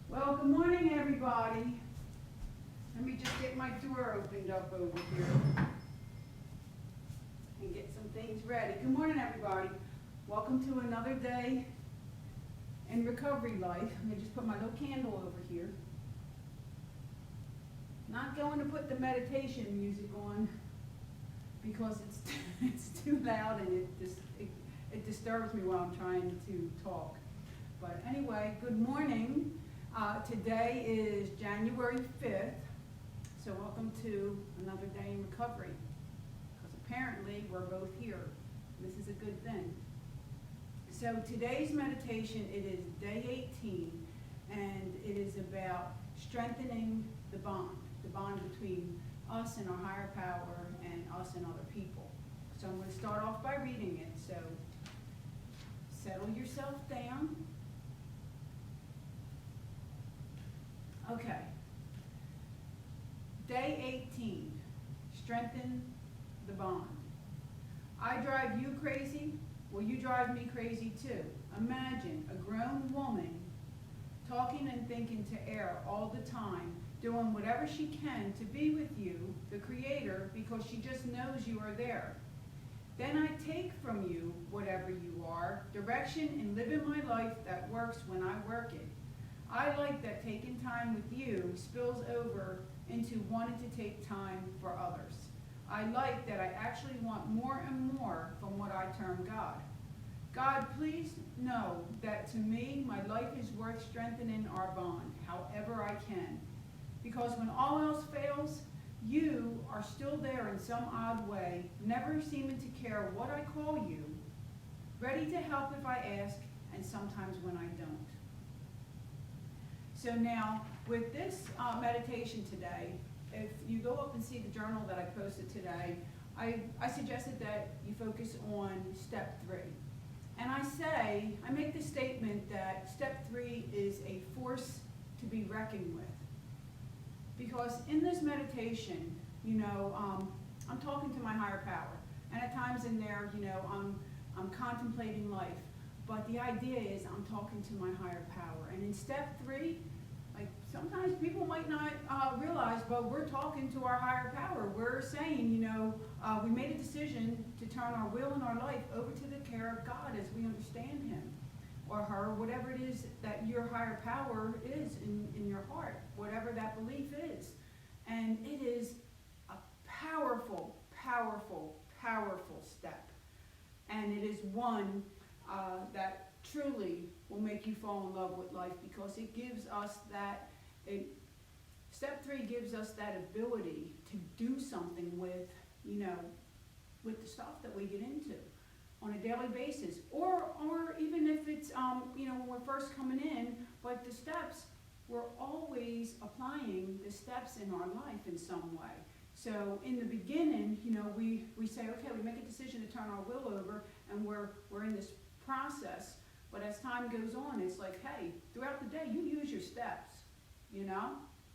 Well, good morning, everybody. Let me just get my door opened up over here and get some things ready. Good morning, everybody. Welcome to another day in recovery life. Let me just put my little candle over here. Not going to put the meditation music on because it's too loud and it disturbs me while I'm trying to talk. But anyway, good morning. Today is January 5th, so welcome to another day in recovery, because apparently we're both here. This is a good thing. So today's meditation, it is day 18, and it is about strengthening the bond between us and our higher power and us and other people. So I'm going to start off by reading it, so settle yourself down. Okay. Day 18, strengthen the bond. I drive you crazy? Well, you drive me crazy too. Imagine a grown woman talking and thinking to air all the time, doing whatever she can to be with you, the Creator, because she just knows you are there. Then I take from you whatever you are, direction in living my life that works when I work it. I like that taking time with you spills over into wanting to take time for others. I like that I actually want more and more from what I term God. God, please know that to me, my life is worth strengthening our bond, however I can. Because when all else fails, you are still there in some odd way, never seeming to care what I call you, ready to help if I ask, and sometimes when I don't. So now, with this meditation today, if you go up and see the journal that I posted today, I suggested that you focus on step 3. And I make the statement that step 3 is a force to be reckoned with. Because in this meditation, I'm talking to my higher power. And at times in there, I'm contemplating life. But the idea is I'm talking to my higher power. And in step 3, like sometimes people might not realize, but we're talking to our higher power. We're saying, we made a decision to turn our will and our life over to the care of God as we understand Him or her, whatever it is that your higher power is in your heart, whatever that belief is. And it is a powerful, powerful, powerful step. And it is one that truly will make you fall in love with life, because it gives us that, step 3 gives us that ability to do something with, with the stuff that we get into on a daily basis, or even if it's, when we're first coming in, but the steps, we're always applying the steps in our life in some way. So in the beginning, we say, okay, we make a decision to turn our will over, and we're in this process. But as time goes on, it's like, hey, throughout the day, you use your steps,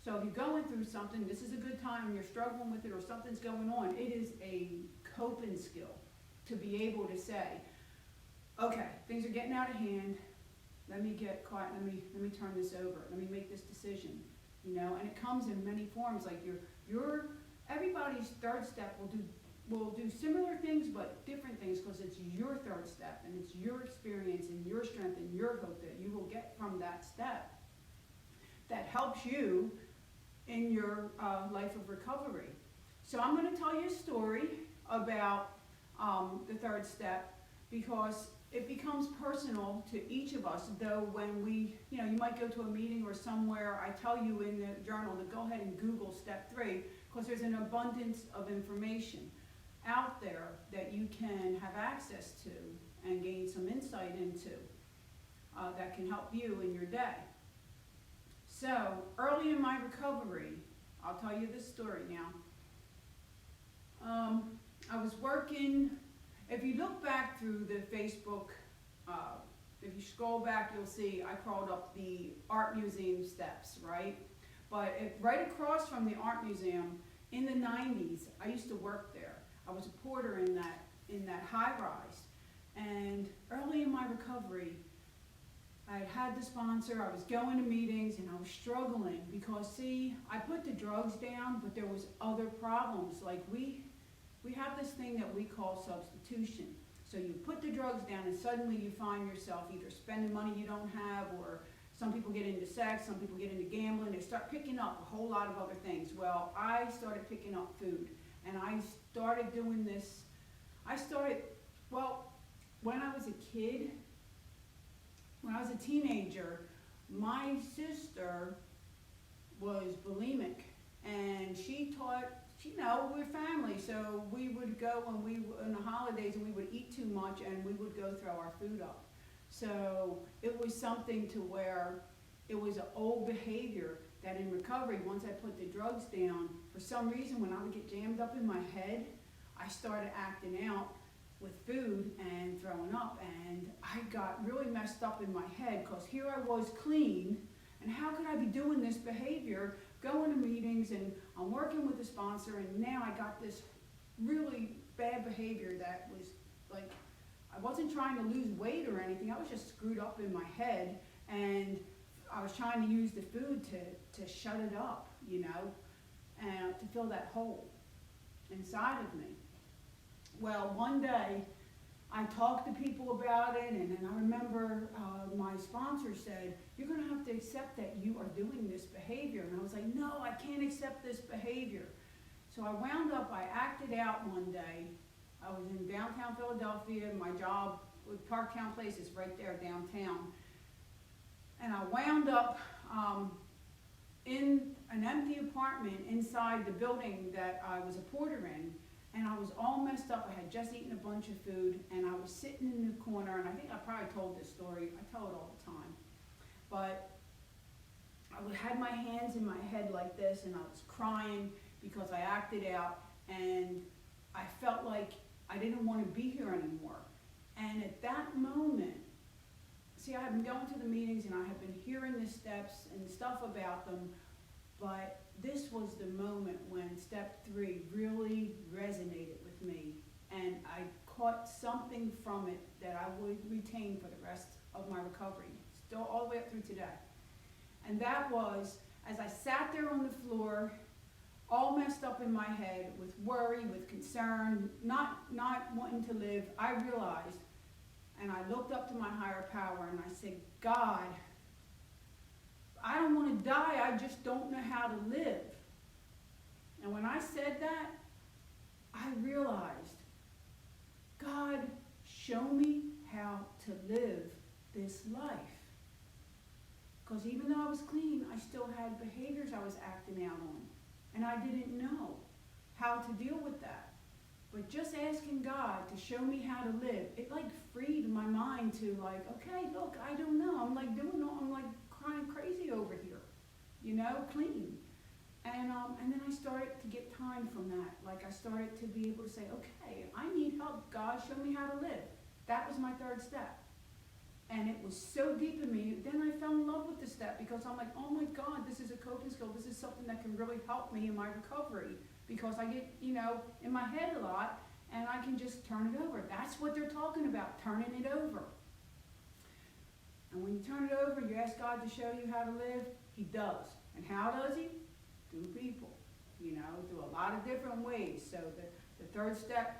So if you're going through something, this is a good time, and you're struggling with it, or something's going on, it is a coping skill to be able to say, okay, things are getting out of hand. Let me get quiet. Let me turn this over. Let me make this decision, And it comes in many forms. Like everybody's third step will do similar things but different things, because it's your third step and it's your experience and your strength and your hope that you will get from that step that helps you in your life of recovery. So I'm going to tell you a story about the third step, because it becomes personal to each of us. Though when you might go to a meeting or somewhere, I tell you in the journal to go ahead and Google step 3, because there's an abundance of information out there that you can have access to and gain some insight into that can help you in your day. So early in my recovery, I'll tell you this story now. I was working, if you look back through the Facebook, if you scroll back, you'll see I crawled up the art museum steps, right? But right across from the art museum, in the 90s, I used to work there. I was a porter in that high rise. And early in my recovery, I had the sponsor, I was going to meetings, and I was struggling because, see, I put the drugs down, but there was other problems. Like we have this thing that we call substitution. So you put the drugs down and suddenly you find yourself either spending money you don't have, or some people get into sex, some people get into gambling, they start picking up a whole lot of other things. Well, I started picking up food, and I started doing this. When I was a kid, when I was a teenager, my sister was bulimic, and she taught, we're family, so we would go on the holidays, and we would eat too much, and we would go throw our food up. So it was something to where it was an old behavior that in recovery, once I put the drugs down, for some reason when I would get jammed up in my head, I started acting out with food and throwing up, and I got really messed up in my head because here I was clean, and how could I be doing this behavior, going to meetings, and I'm working with a sponsor, and now I got this really bad behavior that was like, I wasn't trying to lose weight or anything, I was just screwed up in my head, and I was trying to use the food to shut it up, and to fill that hole inside of me. Well, one day, I talked to people about it, and then I remember my sponsor said, you're going to have to accept that you are doing this behavior. And I was like, no, I can't accept this behavior. So I wound up, I acted out one day. I was in downtown Philadelphia. My job with Parktown Place is right there downtown. And I wound up in an empty apartment inside the building that I was a porter in. And I was all messed up. I had just eaten a bunch of food, and I was sitting in the corner, and I think I probably told this story. I tell it all the time. But I had my hands in my head like this, and I was crying because I acted out, and I felt like I didn't want to be here anymore. And at that moment, see, I have been going to the meetings, and I have been hearing the steps and stuff about them, but this was the moment when step 3 really resonated with me, and I caught something from it that I would retain for the rest of my recovery, still all the way up through today. And that was, as I sat there on the floor, all messed up in my head with worry, with concern, not wanting to live, I realized, and I looked up to my higher power, and I said, God, I don't want to die, I just don't know how to live. And when I said that, I realized, God, show me how to live this life. Because even though I was clean, I still had behaviors I was acting out on. And I didn't know how to deal with that. But just asking God to show me how to live, it like freed my mind to like, okay, look, I don't know. I'm like crying crazy over here, clean. And then I started to get time from that. Like I started to be able to say, okay, I need help. God, show me how to live. That was my 3rd step. And it was so deep in me. Then I fell in love with the step because I'm like, oh my God, this is a coping skill. This is something that can really help me in my recovery because I get, in my head a lot and I can just turn it over. That's what they're talking about, turning it over. And when you turn it over, you ask God to show you how to live, He does. And how does He? Through people, through a lot of different ways. So the 3rd step,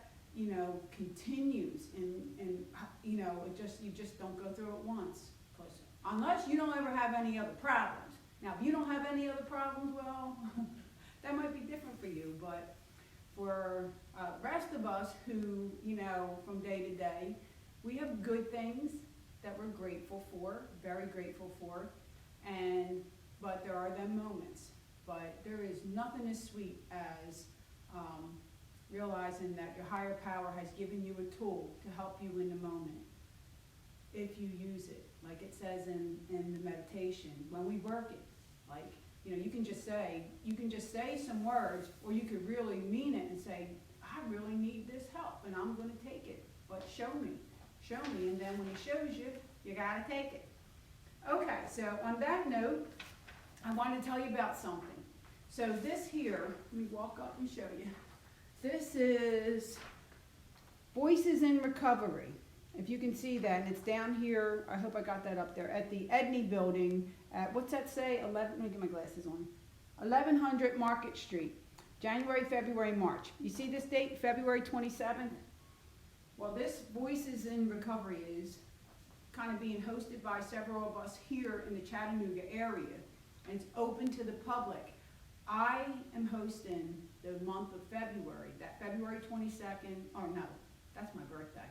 continues and you just don't go through it once. Because unless you don't ever have any other problems. Now, if you don't have any other problems, well, that might be different for you. But for the rest of us who, from day to day, we have good things that we're grateful for, very grateful for, but there are them moments. But there is nothing as sweet as realizing that your higher power has given you a tool to help you in the moment, if you use it. Like it says in the meditation, when we work it, like, you can just say some words, or you could really mean it and say, I really need this help, and I'm going to take it. But show me. And then when He shows you, you got to take it. Okay, so on that note, I want to tell you about something. So this here, let me walk up and show you. This is Voices in Recovery. If you can see that, and it's down here, I hope I got that up there, at the Edney Building at, what's that say, 11, let me get my glasses on, 1100 Market Street, January, February, March. You see this date, February 27th? Well, this Voices in Recovery is kind of being hosted by several of us here in the Chattanooga area, and it's open to the public. I am hosting the month of February, that February 22nd, or no, that's my birthday.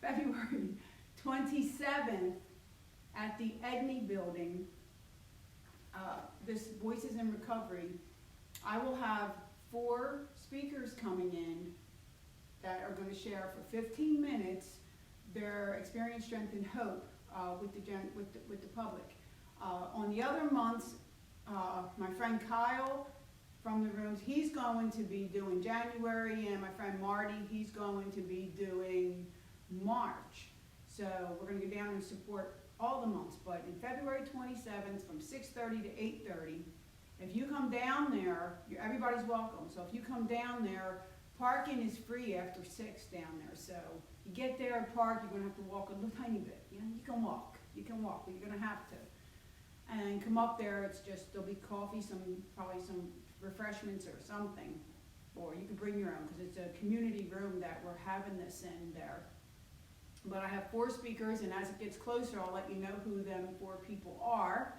February 27th at the Edney Building, this Voices in Recovery. I will have 4 speakers coming in that are going to share for 15 minutes their experience, strength, and hope with the public. On the other months, my friend Kyle from the rooms, he's going to be doing January, and my friend Marty, he's going to be doing March. So we're going to go down and support all the months, but in February 27th from 6:30 to 8:30, if you come down there, everybody's welcome. So if you come down there, parking is free after 6 down there. So you get there and park, you're going to have to walk a little tiny bit. You know, you can walk, but you're going to have to. And come up there, it's just, there'll be coffee, probably some refreshments or something, or you can bring your own, because it's a community room that we're having this in there. But I have 4 speakers, and as it gets closer, I'll let you know who them 4 people are.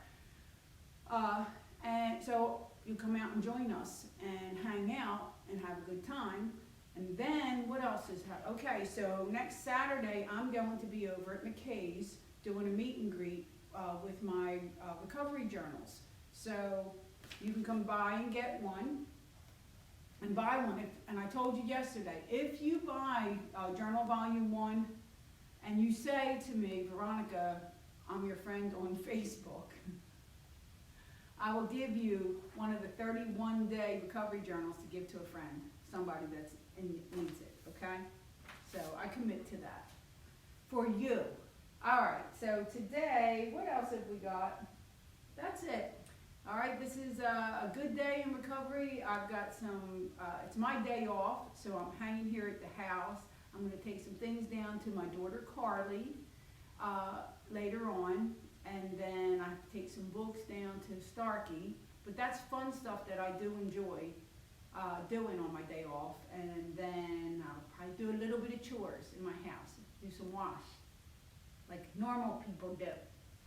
And so you come out and join us and hang out and have a good time. And then, what else is happening? Okay, so next Saturday, I'm going to be over at McKay's doing a meet and greet with my recovery journals. So you can come by and get one, and buy one. And I told you yesterday, if you buy Journal Volume 1, and you say to me, Veronica, I'm your friend on Facebook, I will give you one of the 31-day recovery journals to give to a friend, somebody that needs it, okay? So I commit to that for you. All right, so today, what else have we got? That's it. All right, this is a good day in recovery. I've got some, it's my day off, so I'm hanging here at the house. I'm going to take some things down to my daughter Carly later on, and then I have to take some books down to Starkey. But that's fun stuff that I do enjoy doing on my day off. And then I'll probably do a little bit of chores in my house, do some wash, like normal people do.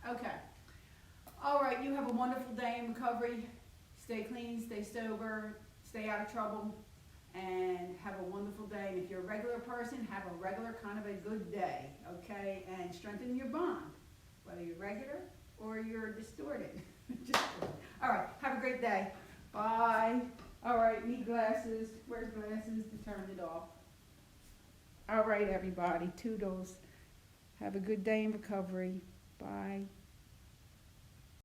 Okay. All right, you have a wonderful day in recovery. Stay clean, stay sober, stay out of trouble, and have a wonderful day. And if you're a regular person, have a regular kind of a good day, okay? And strengthen your bond, whether you're regular or you're distorted. All right, have a great day. Bye. All right, need glasses. Where's glasses to turn it off? All right, everybody, toodles. Have a good day in recovery. Bye.